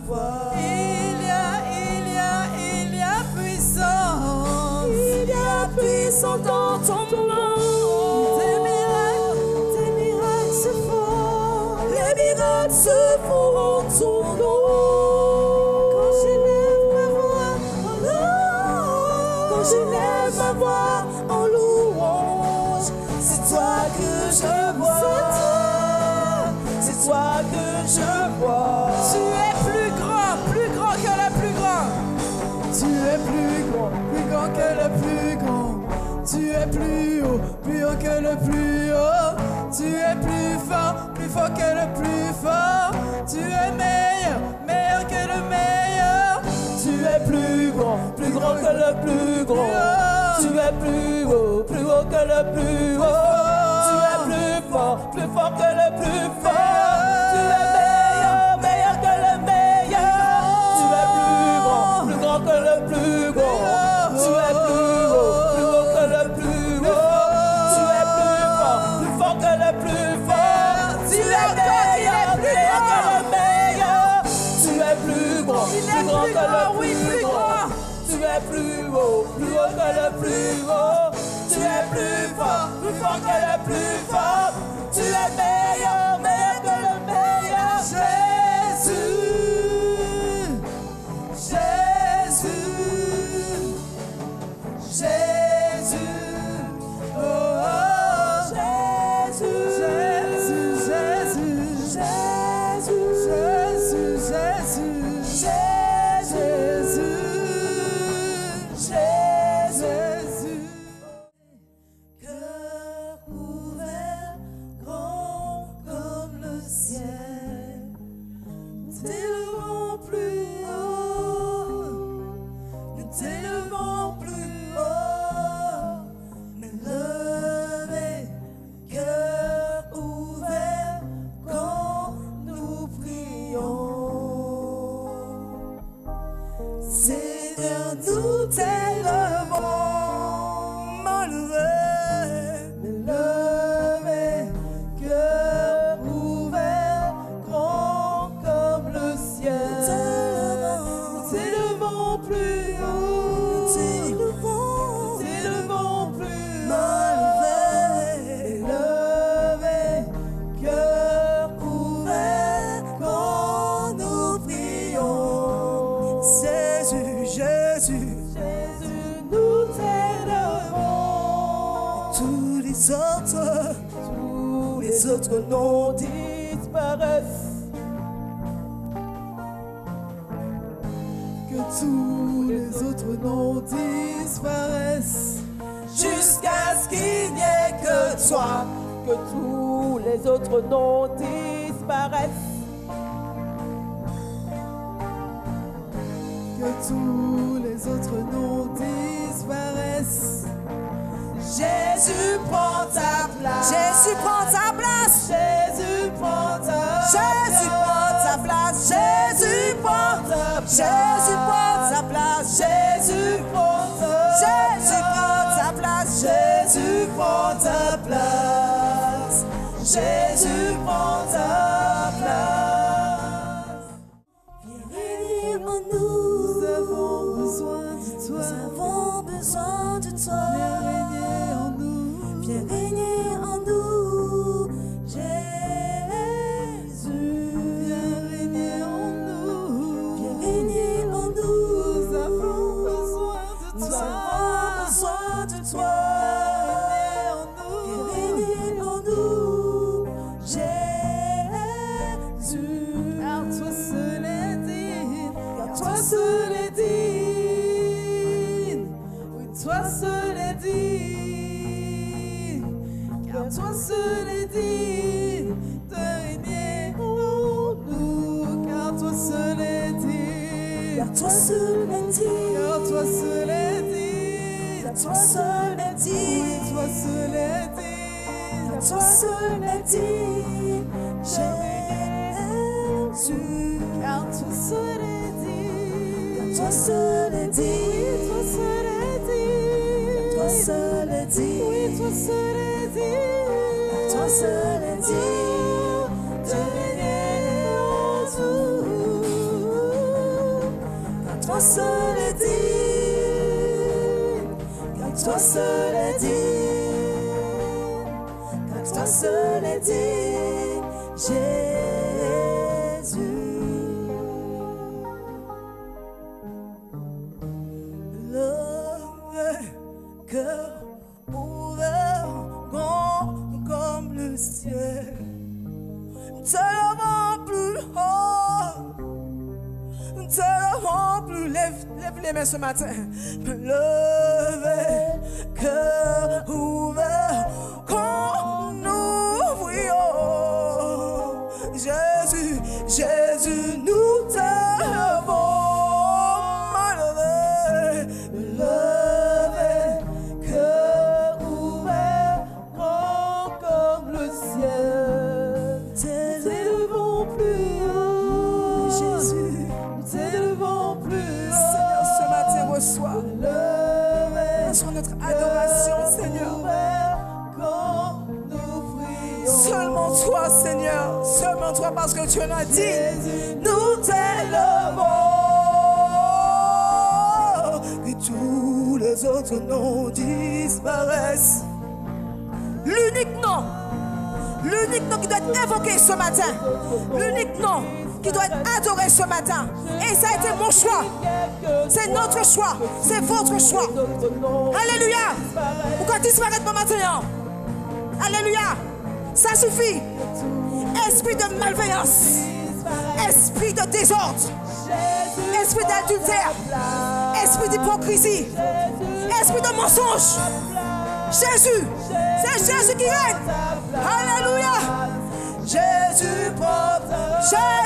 vois. Il y a puissance. Il y a puissance dans ton nom. Tes miracles se font. Les miracles se font en ton nom. Quand j'élève ma voix en louange, quand j'élève ma voix en louange, c'est toi que je vois. C'est toi que je vois. Tu es plus grand que le plus grand. Tu es plus grand que le plus grand. Tu es plus haut que le plus haut. Tu es plus fort que le plus fort. Tu es meilleur que le meilleur. Tu es plus grand que le plus grand. Tu es plus haut que le plus haut. Tu es plus fort que le plus fort. Tu es meilleur que le meilleur. Tu es plus grand que le plus grand. Tu es plus haut que le plus haut. Tu es plus fort que le plus fort. Tu es meilleur que le meilleur. Tu es plus grand que le plus grand. Tu es plus haut que le plus haut. Tu es plus fort que le plus fort. Tu es meilleur que le meilleur. Jésus, oh, oh, Jésus. Cœur ouvert, grand comme le ciel, nous t'élevons plus haut, nous t'élevons plus haut, mais levé, cœur ouvert, quand nous prions. Seigneur, nous t'élevons, levé, cœur ouvert, grand comme le ciel. Nous t'élevons plus haut, nous t'élevons plus haut, levé, cœur ouvert, quand nous prions. Jésus, nous t'élevons. Tous les autres noms disparaissent. Que tous les autres noms disparaissent. Jusqu'à ce qu'il n'y ait que toi. Que tous les autres noms disparaissent. Que tous les autres noms disparaissent. Jésus prend ta place. Jésus prend ta place. Jésus prend ta place. Jésus prend ta place. Jésus prend ta place. Jésus prend ta place. Jésus prend ta place. Jésus prend ta place. Jésus prend ta place. Viens régner en nous. Nous avons besoin de toi. Nous avons besoin de toi. Viens régner en nous. Viens régner en nous. Jésus. Viens régner en nous. Viens régner en nous. Nous avons besoin de Nous toi. avons besoin de toi. Viens Viens régner en nous. Jésus. Car toi seul est digne. Car Toi seul est digne. Oui, toi seul est digne. Car toi seul est digne de régner en nous. Car toi seul est digne. Car toi seul est digne. Car toi seul est digne. Car toi seul est digne. Oui, toi seul est digne. Car toi seul est digne. Jésus. Car toi seul est digne. Toi seul est digne. Toi seul est digne. Toi seul est digne. Oui, toi seul est digne. Toi seul est digne de régner en nous. toi seul est digne, car toi seul est digne, car toi seul est digne, Jésus. Le cœur ouvert, grand comme le ciel, tellement plus haut, tellement plus. Lève les mains ce matin. Lever, cœur ouvert, quand nous prions. Jésus, Jésus, nous t'aimons. Lever, cœur ouvert, grand comme le ciel. T'élevons plus haut, Jésus, nous t'élevons plus haut. Seigneur, ce matin, reçois notre adoration, Seigneur. Seulement toi, Seigneur, seulement toi, parce que tu en as dit, nous t'élevons. Que tous les autres noms disparaissent. L'unique nom qui doit être évoqué ce matin, l'unique nom qui doit être adoré ce matin. Et ça a été mon choix, c'est notre choix, c'est votre choix. Alléluia. Pourquoi disparaître mon matin? Alléluia. Ça suffit. Esprit de malveillance, esprit de désordre, esprit d'adultère, esprit d'hypocrisie, esprit de mensonge. Jésus, c'est Jésus qui règne. Alléluia. Jésus prend ta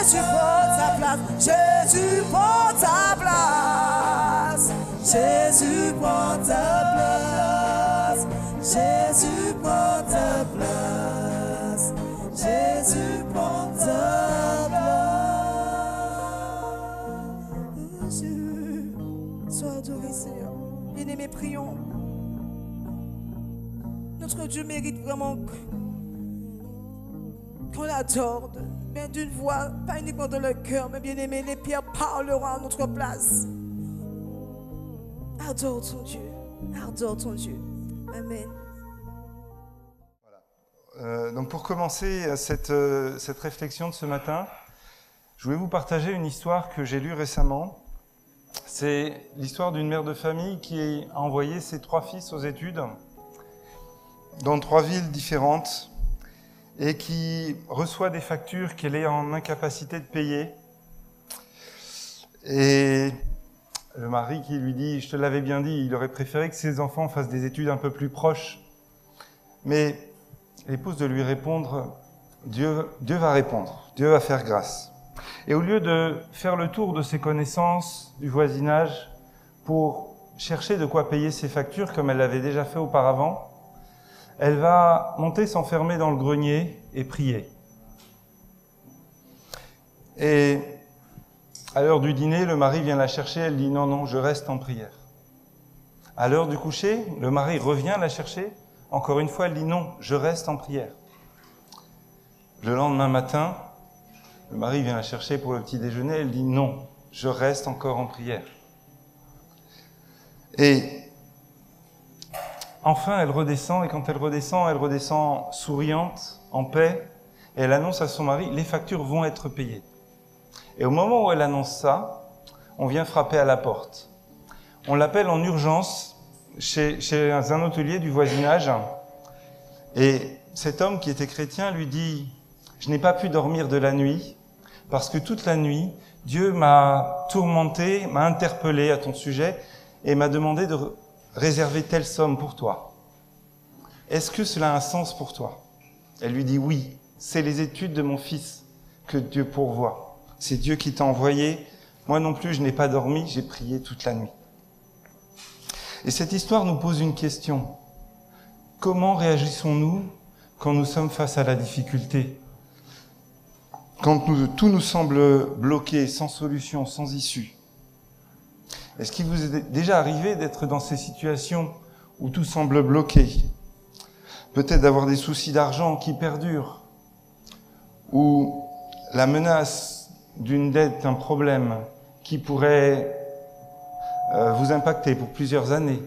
place. Jésus prend ta place. Jésus prend ta place. Jésus prend ta place. Jésus prend ta place. Sois adoré, Seigneur. Bien-aimés, prions. Notre Dieu mérite vraiment qu'on l'adore, mais d'une voix, pas uniquement dans le cœur, mais bien aimé, les pierres parleront à notre place. Adore ton Dieu, adore ton Dieu. Amen. Voilà. Donc pour commencer cette réflexion de ce matin, je voulais vous partager une histoire que j'ai lue récemment. C'est l'histoire d'une mère de famille qui a envoyé ses 3 fils aux études dans 3 villes différentes et qui reçoit des factures qu'elle est en incapacité de payer. Et le mari qui lui dit, je te l'avais bien dit, il aurait préféré que ses enfants fassent des études un peu plus proches. Mais l'épouse de lui répondre, Dieu va répondre, Dieu va faire grâce. Et au lieu de faire le tour de ses connaissances, du voisinage, pour chercher de quoi payer ses factures comme elle l'avait déjà fait auparavant, elle va monter s'enfermer dans le grenier et prier. Et à l'heure du dîner, le mari vient la chercher, elle dit « Non, je reste en prière ». À l'heure du coucher, le mari revient la chercher, encore une fois, elle dit « Non, je reste en prière ». Le lendemain matin, le mari vient la chercher pour le petit déjeuner, elle dit « Non, je reste encore en prière ». Et enfin, elle redescend, et quand elle redescend souriante, en paix, et elle annonce à son mari, les factures vont être payées. Et au moment où elle annonce ça, on vient frapper à la porte. On l'appelle en urgence chez un hôtelier du voisinage, et cet homme qui était chrétien lui dit, je n'ai pas pu dormir de la nuit, parce que toute la nuit, Dieu m'a tourmenté, m'a interpellé à ton sujet, et m'a demandé de réserver telle somme pour toi. Est-ce que cela a un sens pour toi? Elle lui dit oui, c'est les études de mon fils que Dieu pourvoit. C'est Dieu qui t'a envoyé. Moi non plus, je n'ai pas dormi, j'ai prié toute la nuit. Et cette histoire nous pose une question. Comment réagissons-nous quand nous sommes face à la difficulté? Quand tout nous semble bloqué, sans solution, sans issue? Est-ce qu'il vous est déjà arrivé d'être dans ces situations où tout semble bloqué? Peut-être d'avoir des soucis d'argent qui perdurent, ou la menace d'une dette, un problème qui pourrait vous impacter pour plusieurs années,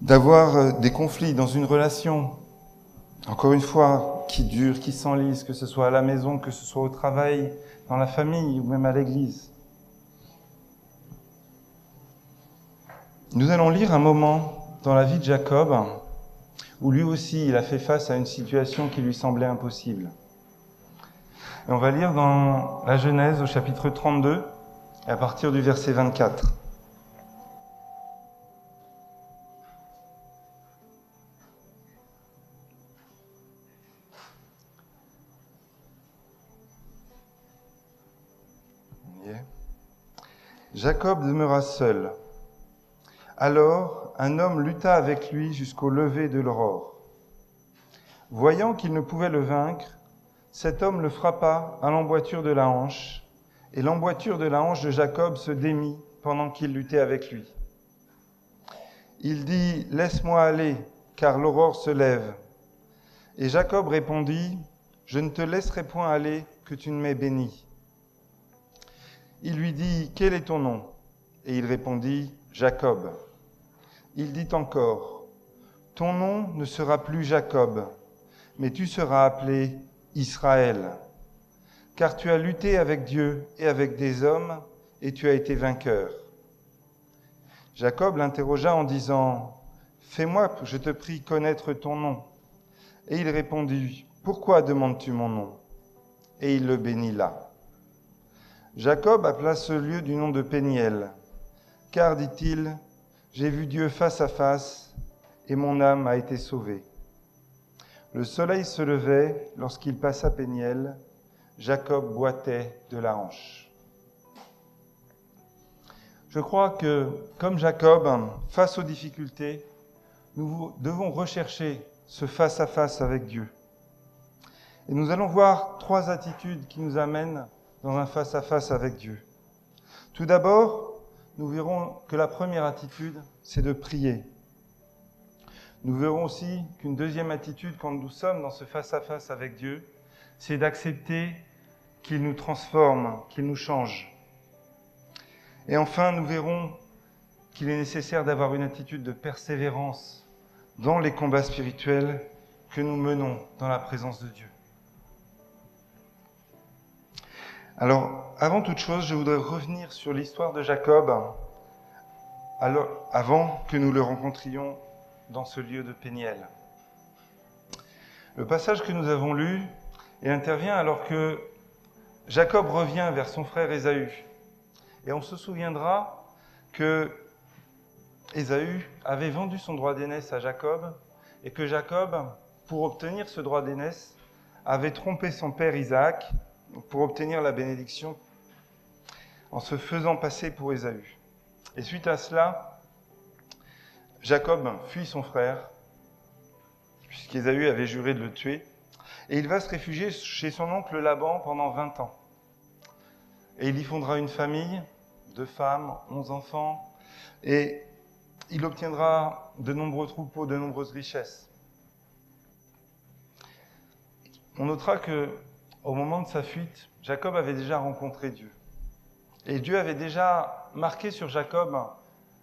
d'avoir des conflits dans une relation, encore une fois, qui dure, qui s'enlise, que ce soit à la maison, que ce soit au travail, dans la famille ou même à l'église. Nous allons lire un moment dans la vie de Jacob où lui aussi il a fait face à une situation qui lui semblait impossible. Et on va lire dans la Genèse au chapitre 32 et à partir du verset 24. Jacob demeura seul. Alors, un homme lutta avec lui jusqu'au lever de l'aurore. Voyant qu'il ne pouvait le vaincre, cet homme le frappa à l'emboîture de la hanche, et l'emboîture de la hanche de Jacob se démit pendant qu'il luttait avec lui. Il dit « Laisse-moi aller, car l'aurore se lève. » Et Jacob répondit « Je ne te laisserai point aller, que tu ne m'aies béni. » Il lui dit « Quel est ton nom ?» Et il répondit « Jacob. » Il dit encore « Ton nom ne sera plus Jacob, mais tu seras appelé Israël, car tu as lutté avec Dieu et avec des hommes, et tu as été vainqueur. » Jacob l'interrogea en disant « Fais-moi, je te prie, connaître ton nom. » Et il répondit « Pourquoi demandes-tu mon nom ?» Et il le bénit là. Jacob appela ce lieu du nom de Péniel, car, dit-il, j'ai vu Dieu face à face, et mon âme a été sauvée. Le soleil se levait lorsqu'il passa Péniel, Jacob boitait de la hanche. Je crois que, comme Jacob, face aux difficultés, nous devons rechercher ce face-à-face avec Dieu. Et nous allons voir 3 attitudes qui nous amènent dans un face-à-face avec Dieu. Tout d'abord, nous verrons que la première attitude, c'est de prier. Nous verrons aussi qu'une deuxième attitude, quand nous sommes dans ce face-à-face avec Dieu, c'est d'accepter qu'il nous transforme, qu'il nous change. Et enfin, nous verrons qu'il est nécessaire d'avoir une attitude de persévérance dans les combats spirituels que nous menons dans la présence de Dieu. Alors, avant toute chose, je voudrais revenir sur l'histoire de Jacob, avant que nous le rencontrions dans ce lieu de Péniel. Le passage que nous avons lu, il intervient alors que Jacob revient vers son frère Ésaü. Et on se souviendra que Ésaü avait vendu son droit d'aînesse à Jacob, et que Jacob, pour obtenir ce droit d'aînesse, avait trompé son père Isaac, pour obtenir la bénédiction en se faisant passer pour Ésaü. Et suite à cela, Jacob fuit son frère, puisqu'Ésaü avait juré de le tuer, et il va se réfugier chez son oncle Laban pendant 20 ans. Et il y fondera une famille, 2 femmes, 11 enfants, et il obtiendra de nombreux troupeaux, de nombreuses richesses. On notera que au moment de sa fuite, Jacob avait déjà rencontré Dieu. Et Dieu avait déjà marqué sur Jacob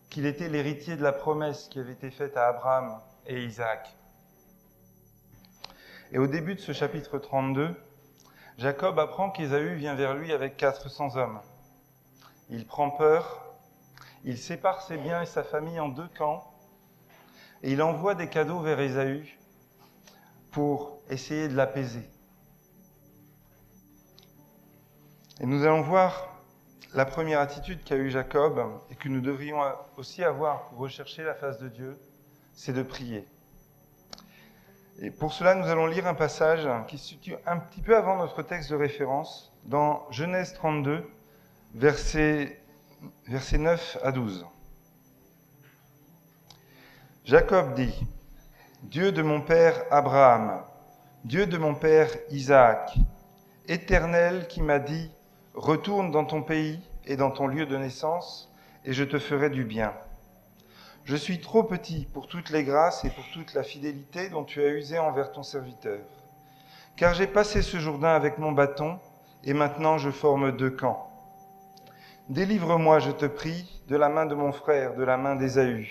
qu'il était l'héritier de la promesse qui avait été faite à Abraham et Isaac. Et au début de ce chapitre 32, Jacob apprend qu'Ésaü vient vers lui avec 400 hommes. Il prend peur, il sépare ses biens et sa famille en 2 camps, et il envoie des cadeaux vers Ésaü pour essayer de l'apaiser. Et nous allons voir la première attitude qu'a eue Jacob et que nous devrions aussi avoir pour rechercher la face de Dieu, c'est de prier. Et pour cela, nous allons lire un passage qui se situe un petit peu avant notre texte de référence, dans Genèse 32, versets 9 à 12. Jacob dit : « Dieu de mon père Abraham, Dieu de mon père Isaac, Éternel qui m'a dit : retourne dans ton pays et dans ton lieu de naissance, et je te ferai du bien. Je suis trop petit pour toutes les grâces et pour toute la fidélité dont tu as usé envers ton serviteur. Car j'ai passé ce Jourdain avec mon bâton, et maintenant je forme 2 camps. Délivre-moi, je te prie, de la main de mon frère, de la main d'Ésaü,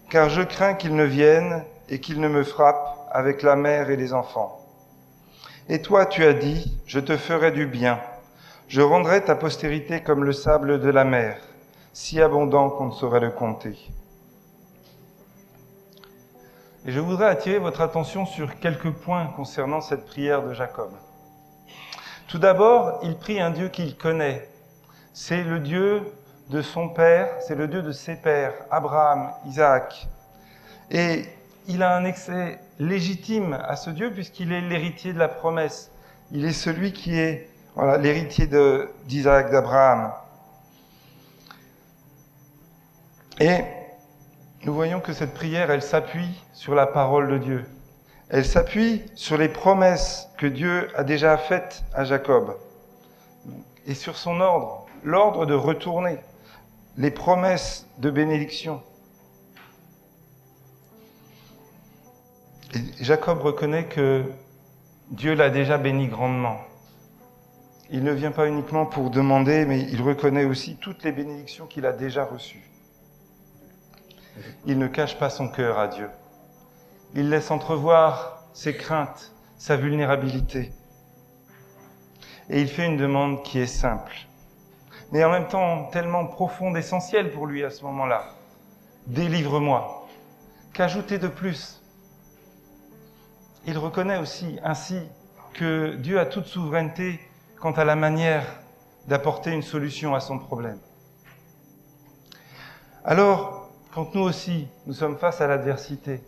car je crains qu'il ne vienne et qu'il ne me frappe avec la mère et les enfants. Et toi, tu as dit, je te ferai du bien. Je rendrai ta postérité comme le sable de la mer, si abondant qu'on ne saurait le compter. Et je voudrais attirer votre attention sur quelques points concernant cette prière de Jacob. Tout d'abord, il prie un Dieu qu'il connaît. C'est le Dieu de son père, c'est le Dieu de ses pères, Abraham, Isaac. Et il a un accès légitime à ce Dieu puisqu'il est l'héritier de la promesse. Il est celui qui est l'héritier d'Isaac, d'Abraham. Et nous voyons que cette prière, elle s'appuie sur la parole de Dieu. Elle s'appuie sur les promesses que Dieu a déjà faites à Jacob. Et sur son ordre, l'ordre de retourner, les promesses de bénédiction. Et Jacob reconnaît que Dieu l'a déjà béni grandement. Il ne vient pas uniquement pour demander, mais il reconnaît aussi toutes les bénédictions qu'il a déjà reçues. Il ne cache pas son cœur à Dieu. Il laisse entrevoir ses craintes, sa vulnérabilité. Et il fait une demande qui est simple, mais en même temps tellement profonde, essentielle pour lui à ce moment-là. Délivre-moi. Qu'ajouter de plus ? Il reconnaît aussi ainsi que Dieu a toute souveraineté quant à la manière d'apporter une solution à son problème. Alors, quand nous aussi, nous sommes face à l'adversité,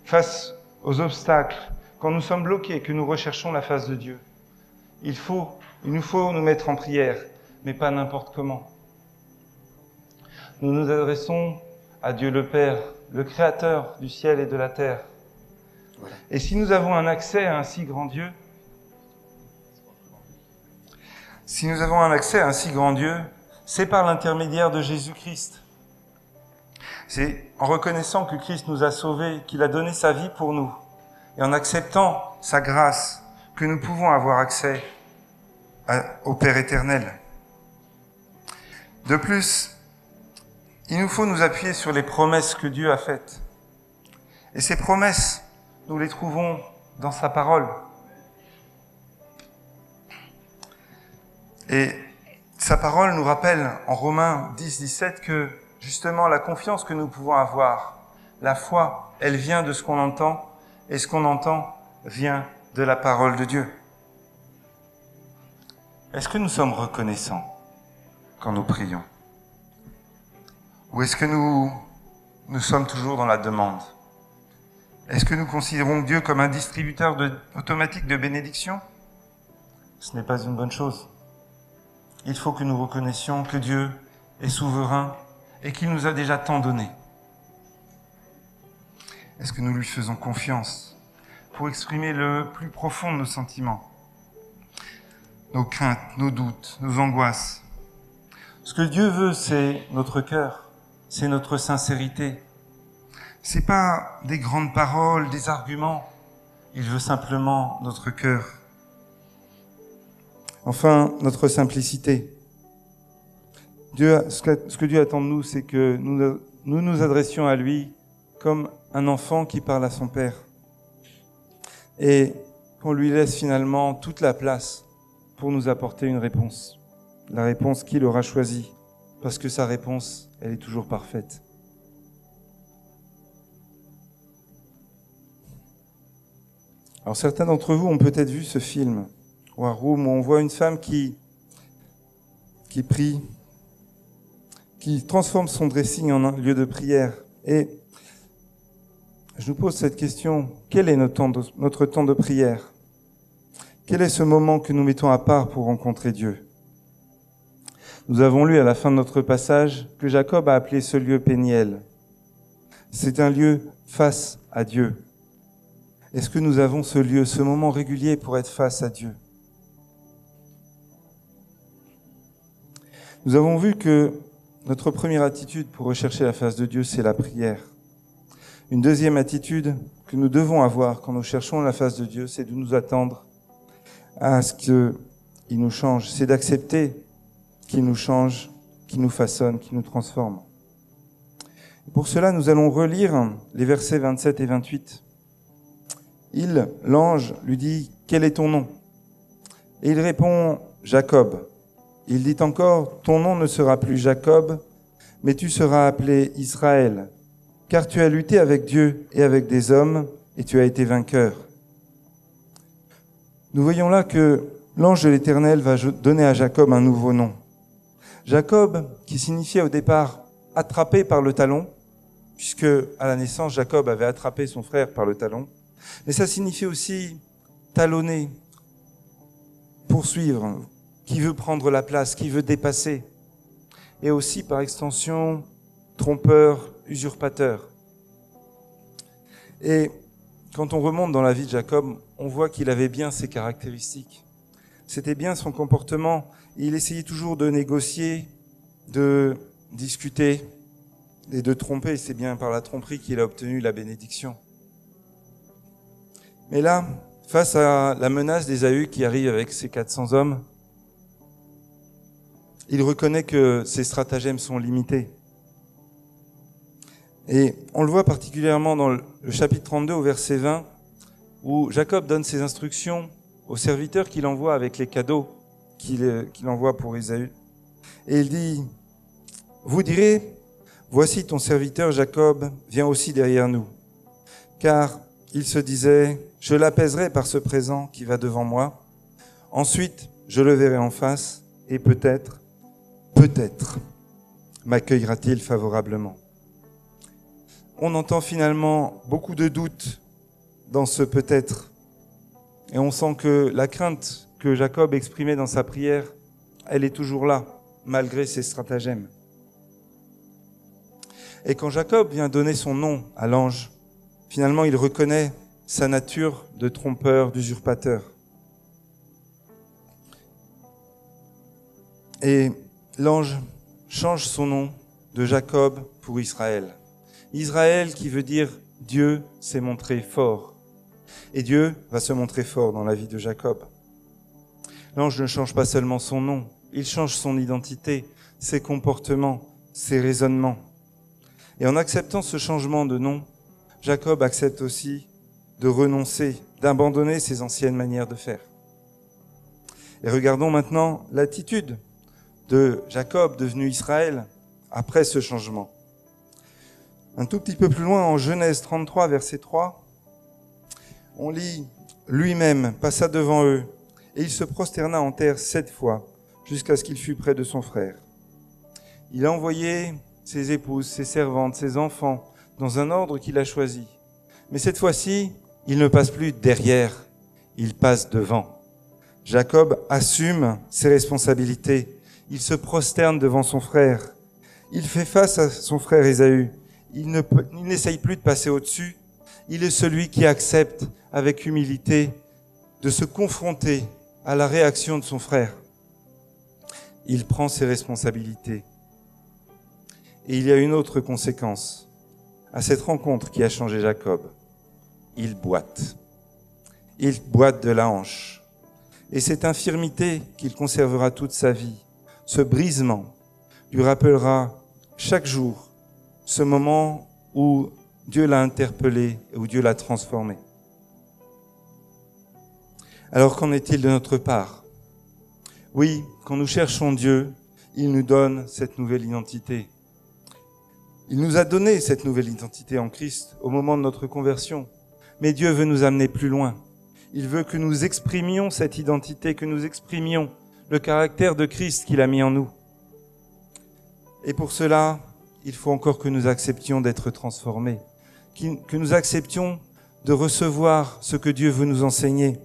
face aux obstacles, quand nous sommes bloqués, que nous recherchons la face de Dieu, il nous faut nous mettre en prière, mais pas n'importe comment. Nous nous adressons à Dieu le Père, le Créateur du ciel et de la terre. Et si nous avons un accès à un si grand Dieu, c'est par l'intermédiaire de Jésus-Christ. C'est en reconnaissant que Christ nous a sauvés, qu'il a donné sa vie pour nous, et en acceptant sa grâce, que nous pouvons avoir accès au Père éternel. De plus, il nous faut nous appuyer sur les promesses que Dieu a faites. Et ces promesses, nous les trouvons dans sa parole. Et sa parole nous rappelle en Romains 10-17 que justement la confiance que nous pouvons avoir, la foi, elle vient de ce qu'on entend, et ce qu'on entend vient de la parole de Dieu. Est-ce que nous sommes reconnaissants quand nous prions? Ou est-ce que nous sommes toujours dans la demande? Est-ce que nous considérons Dieu comme un distributeur automatique de bénédictions? Ce n'est pas une bonne chose. Il faut que nous reconnaissions que Dieu est souverain et qu'il nous a déjà tant donné. Est-ce que nous lui faisons confiance pour exprimer le plus profond de nos sentiments, nos craintes, nos doutes, nos angoisses? Ce que Dieu veut, c'est notre cœur, c'est notre sincérité. C'est pas des grandes paroles, des arguments. Il veut simplement notre cœur. Enfin, notre simplicité. Ce que Dieu attend de nous, c'est que nous nous adressions à lui comme un enfant qui parle à son père. Et qu'on lui laisse finalement toute la place pour nous apporter une réponse. La réponse qu'il aura choisie. Parce que sa réponse, elle est toujours parfaite. Alors certains d'entre vous ont peut-être vu ce film, War Room, où on voit une femme qui prie, qui transforme son dressing en un lieu de prière. Et je nous pose cette question, quel est notre temps de prière? Quel est ce moment que nous mettons à part pour rencontrer Dieu? Nous avons lu à la fin de notre passage que Jacob a appelé ce lieu Péniel. C'est un lieu face à Dieu. Est-ce que nous avons ce lieu, ce moment régulier pour être face à Dieu? Nous avons vu que notre première attitude pour rechercher la face de Dieu, c'est la prière. Une deuxième attitude que nous devons avoir quand nous cherchons la face de Dieu, c'est de nous attendre à ce qu'il nous change. C'est d'accepter qui nous change, qui nous façonne, qui nous transforme. Pour cela, nous allons relire les versets 27 et 28. L'ange, lui dit « Quel est ton nom ?» Et il répond « Jacob ». Il dit encore « Ton nom ne sera plus Jacob, mais tu seras appelé Israël, car tu as lutté avec Dieu et avec des hommes, et tu as été vainqueur. » Nous voyons là que l'ange de l'Éternel va donner à Jacob un nouveau nom. Jacob, qui signifiait au départ « attrapé par le talon », puisque à la naissance, Jacob avait attrapé son frère par le talon, mais ça signifie aussi talonner, poursuivre, qui veut prendre la place, qui veut dépasser, et aussi par extension trompeur, usurpateur. Et quand on remonte dans la vie de Jacob, on voit qu'il avait bien ces caractéristiques. C'était bien son comportement. Il essayait toujours de négocier, de discuter et de tromper. C'est bien par la tromperie qu'il a obtenu la bénédiction. Mais là, face à la menace d'Ésaü qui arrive avec ses 400 hommes, il reconnaît que ses stratagèmes sont limités. Et on le voit particulièrement dans le chapitre 32 au verset 20, où Jacob donne ses instructions aux serviteurs qu'il envoie avec les cadeaux qu'il envoie pour Ésaü. Et il dit, « Vous direz, voici ton serviteur Jacob vient aussi derrière nous. Car il se disait, je l'apaiserai par ce présent qui va devant moi. Ensuite, je le verrai en face et peut-être, m'accueillera-t-il favorablement. » On entend finalement beaucoup de doutes dans ce peut-être. Et on sent que la crainte que Jacob exprimait dans sa prière, elle est toujours là, malgré ses stratagèmes. Et quand Jacob vient donner son nom à l'ange, finalement il reconnaît sa nature de trompeur, d'usurpateur. Et l'ange change son nom de Jacob pour Israël. Israël qui veut dire Dieu s'est montré fort. Et Dieu va se montrer fort dans la vie de Jacob. L'ange ne change pas seulement son nom, il change son identité, ses comportements, ses raisonnements. Et en acceptant ce changement de nom, Jacob accepte aussi de renoncer, d'abandonner ses anciennes manières de faire. Et regardons maintenant l'attitude de Jacob devenu Israël après ce changement. Un tout petit peu plus loin, en Genèse 33, verset 3, on lit « Lui-même passa devant eux, et il se prosterna en terre 7 fois, jusqu'à ce qu'il fût près de son frère. Il a envoyé ses épouses, ses servantes, ses enfants, dans un ordre qu'il a choisi. Mais cette fois-ci, il ne passe plus derrière, il passe devant. Jacob assume ses responsabilités. Il se prosterne devant son frère. Il fait face à son frère Ésaü. Il n'essaye plus de passer au-dessus. Il est celui qui accepte avec humilité de se confronter à la réaction de son frère. Il prend ses responsabilités. Et il y a une autre conséquence à cette rencontre qui a changé Jacob. Il boite. Il boite de la hanche. Et cette infirmité qu'il conservera toute sa vie, ce brisement, lui rappellera chaque jour ce moment où Dieu l'a interpellé et où Dieu l'a transformé. Alors qu'en est-il de notre part? Oui, quand nous cherchons Dieu, il nous donne cette nouvelle identité. Il nous a donné cette nouvelle identité en Christ au moment de notre conversion. Mais Dieu veut nous amener plus loin. Il veut que nous exprimions cette identité, que nous exprimions le caractère de Christ qu'il a mis en nous. Et pour cela, il faut encore que nous acceptions d'être transformés, que nous acceptions de recevoir ce que Dieu veut nous enseigner.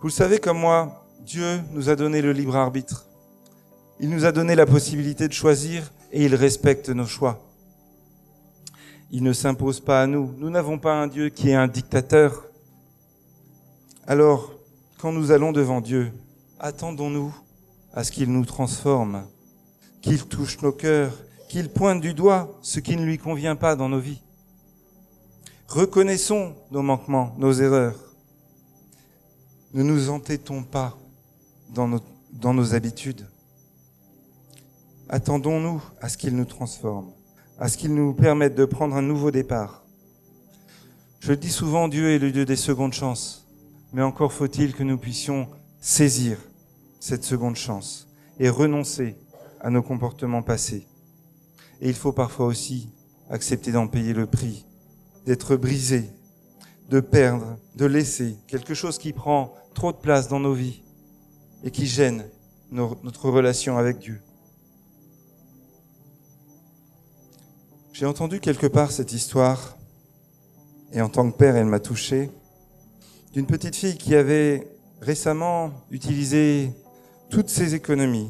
Vous le savez comme moi, Dieu nous a donné le libre arbitre. Il nous a donné la possibilité de choisir et il respecte nos choix. Il ne s'impose pas à nous. Nous n'avons pas un Dieu qui est un dictateur. Alors, quand nous allons devant Dieu, attendons-nous à ce qu'il nous transforme, qu'il touche nos cœurs, qu'il pointe du doigt ce qui ne lui convient pas dans nos vies. Reconnaissons nos manquements, nos erreurs. Ne nous entêtons pas dans nos habitudes. Attendons-nous à ce qu'il nous transforme, à ce qu'il nous permette de prendre un nouveau départ. Je le dis souvent, Dieu est le Dieu des secondes chances, mais encore faut-il que nous puissions saisir cette seconde chance et renoncer à nos comportements passés. Et il faut parfois aussi accepter d'en payer le prix, d'être brisé, de perdre, de laisser quelque chose qui prend trop de place dans nos vies et qui gêne notre relation avec Dieu. J'ai entendu quelque part cette histoire, et en tant que père, elle m'a touché, d'une petite fille qui avait récemment utilisé toutes ses économies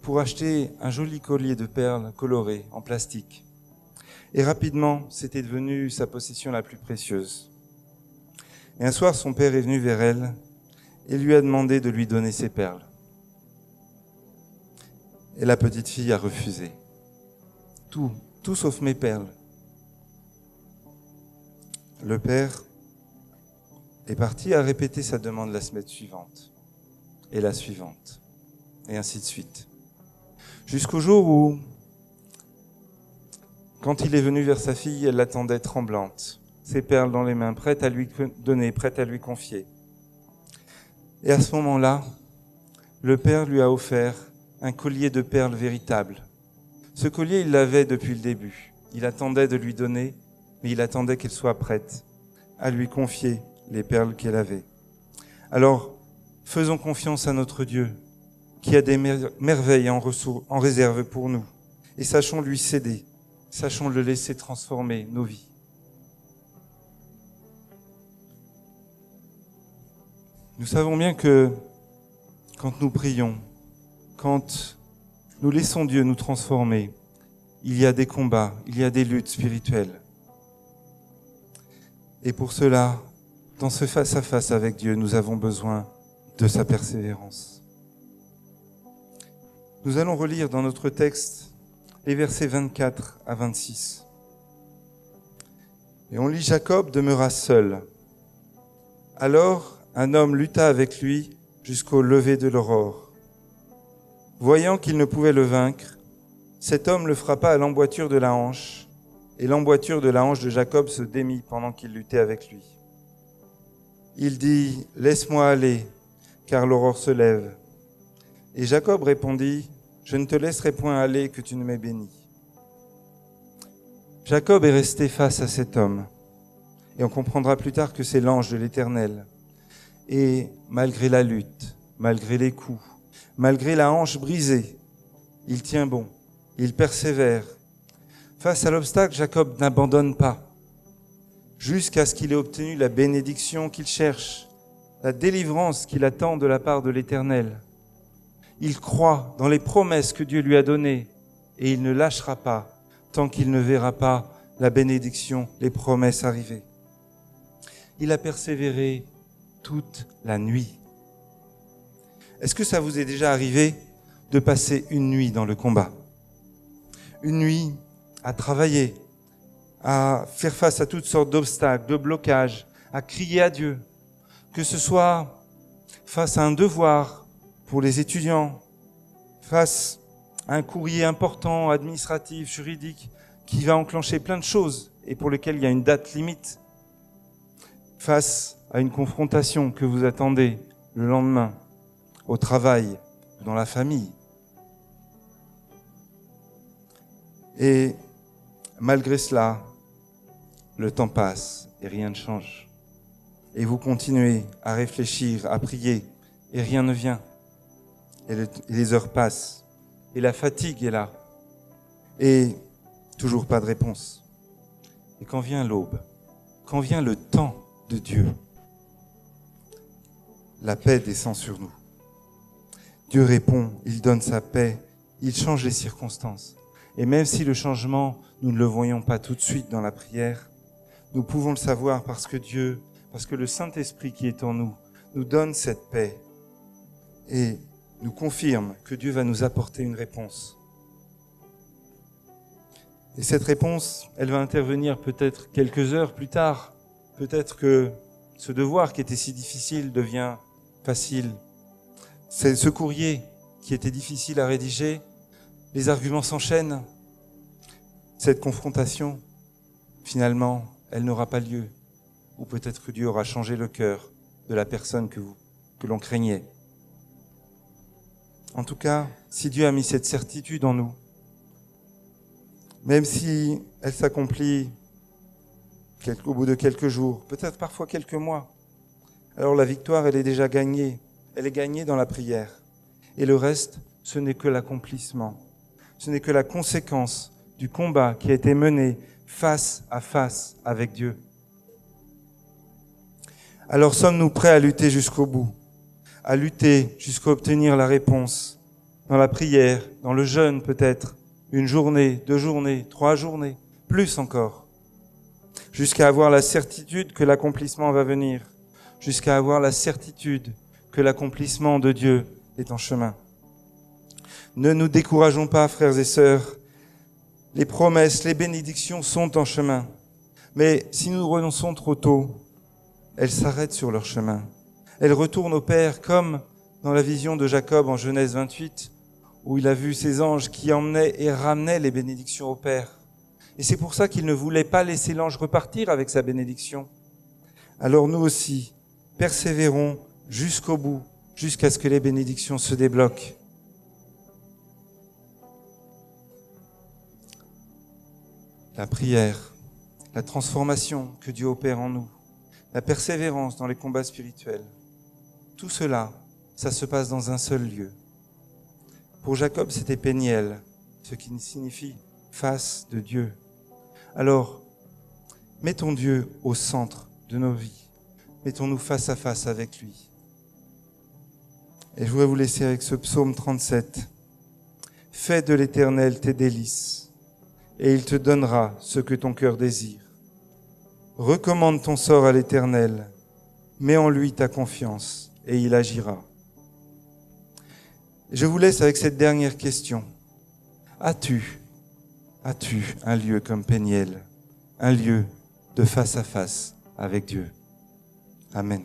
pour acheter un joli collier de perles colorées en plastique. Et rapidement, c'était devenu sa possession la plus précieuse. Et un soir, son père est venu vers elle et lui a demandé de lui donner ses perles. Et la petite fille a refusé. Tout sauf mes perles. Le père est parti à répéter sa demande la semaine suivante, et la suivante, et ainsi de suite. Jusqu'au jour où, quand il est venu vers sa fille, elle l'attendait tremblante, ses perles dans les mains, prête à lui donner, prête à lui confier. Et à ce moment-là, le père lui a offert un collier de perles véritable. Ce collier, il l'avait depuis le début. Il attendait de lui donner, mais il attendait qu'elle soit prête à lui confier les perles qu'elle avait. Alors, faisons confiance à notre Dieu, qui a des merveilles en réserve pour nous, et sachons lui céder, sachons le laisser transformer nos vies. Nous savons bien que quand nous prions, quand nous laissons Dieu nous transformer, il y a des combats, il y a des luttes spirituelles. Et pour cela, dans ce face-à-face avec Dieu, nous avons besoin de sa persévérance. Nous allons relire dans notre texte les versets 24 à 26. Et on lit: Jacob demeura seul. Alors un homme lutta avec lui jusqu'au lever de l'aurore. Voyant qu'il ne pouvait le vaincre, cet homme le frappa à l'emboîture de la hanche, et l'emboîture de la hanche de Jacob se démit pendant qu'il luttait avec lui. Il dit: Laisse-moi aller, car l'aurore se lève. Et Jacob répondit: Je ne te laisserai point aller que tu ne m'aies béni. Jacob est resté face à cet homme, et on comprendra plus tard que c'est l'ange de l'Éternel. Et malgré la lutte, malgré les coups, malgré la hanche brisée, il tient bon, il persévère. Face à l'obstacle, Jacob n'abandonne pas, jusqu'à ce qu'il ait obtenu la bénédiction qu'il cherche, la délivrance qu'il attend de la part de l'Éternel. Il croit dans les promesses que Dieu lui a données, et il ne lâchera pas tant qu'il ne verra pas la bénédiction, les promesses arriver. Il a persévéré toute la nuit. Est-ce que ça vous est déjà arrivé de passer une nuit dans le combat? Une nuit à travailler, à faire face à toutes sortes d'obstacles, de blocages, à crier à Dieu, que ce soit face à un devoir pour les étudiants, face à un courrier important, administratif, juridique, qui va enclencher plein de choses et pour lesquelles il y a une date limite, face à une confrontation que vous attendez le lendemain, au travail, dans la famille. Et malgré cela, le temps passe et rien ne change. Et vous continuez à réfléchir, à prier, et rien ne vient. Et les heures passent, et la fatigue est là, et toujours pas de réponse. Et quand vient l'aube, quand vient le temps de Dieu, la paix descend sur nous. Dieu répond, il donne sa paix, il change les circonstances. Et même si le changement, nous ne le voyons pas tout de suite dans la prière, nous pouvons le savoir parce que Dieu, parce que le Saint-Esprit qui est en nous, nous donne cette paix et nous confirme que Dieu va nous apporter une réponse. Et cette réponse, elle va intervenir peut-être quelques heures plus tard. Peut-être que ce devoir qui était si difficile devient facile. C'est ce courrier qui était difficile à rédiger les arguments s'enchaînent. Cette confrontation, finalement, elle n'aura pas lieu. Ou peut-être que Dieu aura changé le cœur de la personne que l'on craignait. En tout cas, si Dieu a mis cette certitude en nous, même si elle s'accomplit au bout de quelques jours, peut-être parfois quelques mois, alors la victoire, elle est déjà gagnée. Elle est gagnée dans la prière. Et le reste, ce n'est que l'accomplissement. Ce n'est que la conséquence du combat qui a été mené face à face avec Dieu. Alors sommes-nous prêts à lutter jusqu'au bout, à lutter jusqu'à obtenir la réponse, dans la prière, dans le jeûne peut-être, 1 journée, 2 journées, 3 journées, plus encore, jusqu'à avoir la certitude que l'accomplissement va venir, jusqu'à avoir la certitude que l'accomplissement de Dieu est en chemin. Ne nous décourageons pas, frères et sœurs, les promesses, les bénédictions sont en chemin, mais si nous renonçons trop tôt, elles s'arrêtent sur leur chemin. Elles retournent au Père comme dans la vision de Jacob en Genèse 28, où il a vu ces anges qui emmenaient et ramenaient les bénédictions au Père. Et c'est pour ça qu'il ne voulait pas laisser l'ange repartir avec sa bénédiction. Alors nous aussi, persévérons jusqu'au bout, jusqu'à ce que les bénédictions se débloquent. La prière, la transformation que Dieu opère en nous, la persévérance dans les combats spirituels, tout cela, ça se passe dans un seul lieu. Pour Jacob, c'était Péniel, ce qui signifie face de Dieu. Alors, mettons Dieu au centre de nos vies. Mettons-nous face à face avec lui. Et je voudrais vous laisser avec ce psaume 37. Fais de l'Éternel tes délices, et il te donnera ce que ton cœur désire. Recommande ton sort à l'Éternel, mets en lui ta confiance, et il agira. Je vous laisse avec cette dernière question. As-tu un lieu comme Péniel, un lieu de face à face avec Dieu? Amen.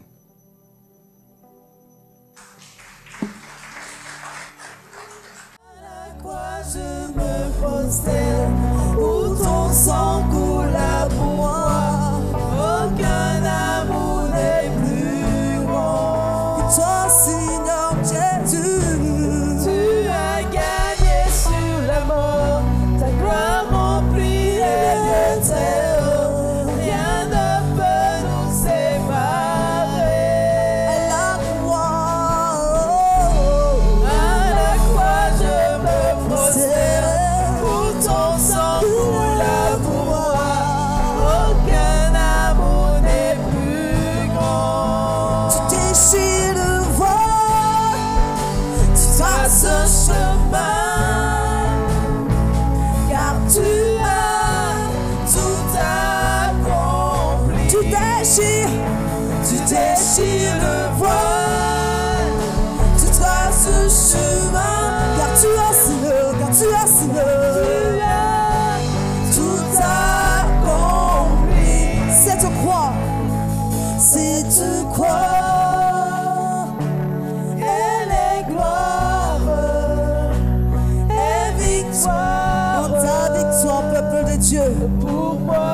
À la croix je me prosterne, où ton sang coula pour moi. Aucun amour n'est plus grand que toi, Seigneur Jésus. Tu as gagné sur la mort, ta gloire remplit les terres. Rien ne peut nous séparer. À la croix je me prosterne, où ton sang coula pour moi. Aucun amour n'est plus grand. Tu déchires le voile, tu traces un chemin, car tu as tout accompli. Tu déchires le voile, tu traces un chemin, car tu as signé, tu as tout accompli. Cette croix, elle est gloire et victoire. Dans ta victoire, peuple de Dieu, pour moi.